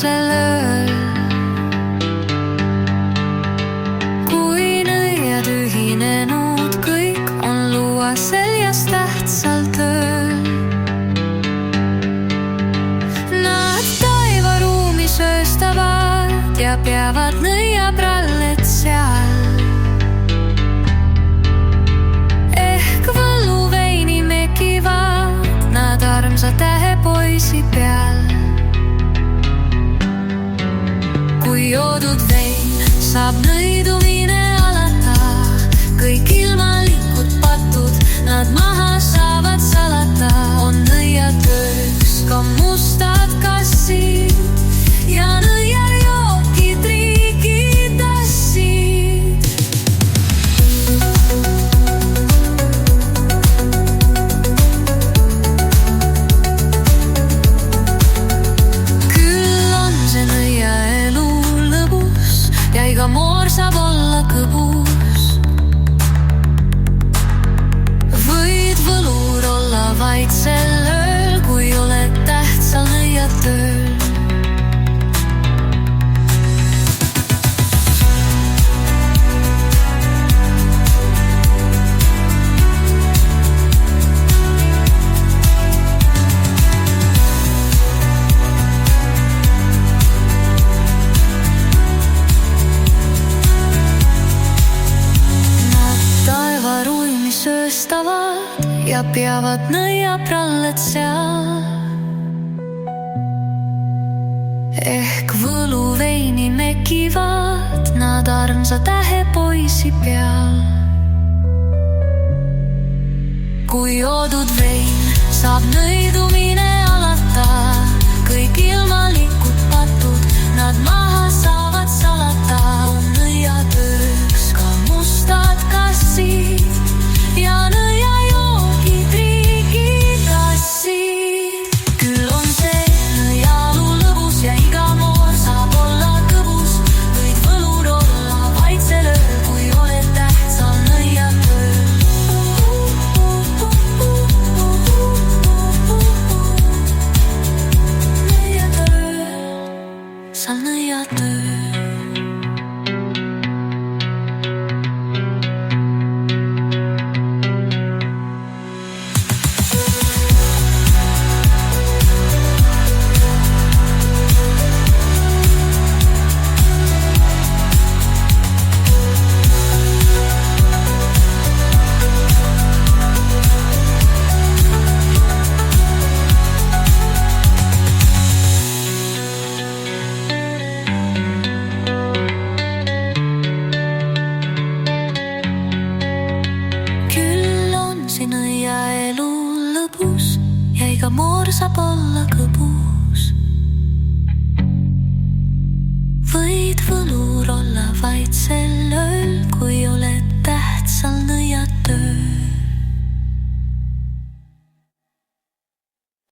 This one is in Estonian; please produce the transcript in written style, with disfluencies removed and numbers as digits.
valgusel ööl. Kui nõiad ühinenud, kõik on luua seljas tähtsal tööl. Nad taivaruumi sööstavad ja peavad nõiaprallet seal. Armsa tähepoisi peal. Kui joodud vein saab nõidumine alata, kõik ilmalikud patud nad maha saavad salata. On nõiatööks ka mustad kassid ja nõiajookid riigitassid. Iga moor saab olla kõbus. Võid võlur olla vaid sel ööl, kui oled tähtsal nõiatööl. Sööstavad ja peavad nõiaprallet seal. Ehk võluveini mekivad nad armsa tähepoisi peal. Kui joodud vein saab nõidumine alata, kõik ilmalikud patud nad maha saavad salata. On nõiatööks ka mustad kassid ja nõiajookid riigitassid. Küll on see nõialu lõbus ja iga moor saab olla kõbus. Võid võlur olla vaid sel ööl, kui oled tähtsal nõiatööl. Nõiatööl, sal nõiatööl. Nõiaelu lõbus ja iga moor saab olla kõbus. Võid võlur olla vaid sel ööl, kui oled tähtsal nõiatööl.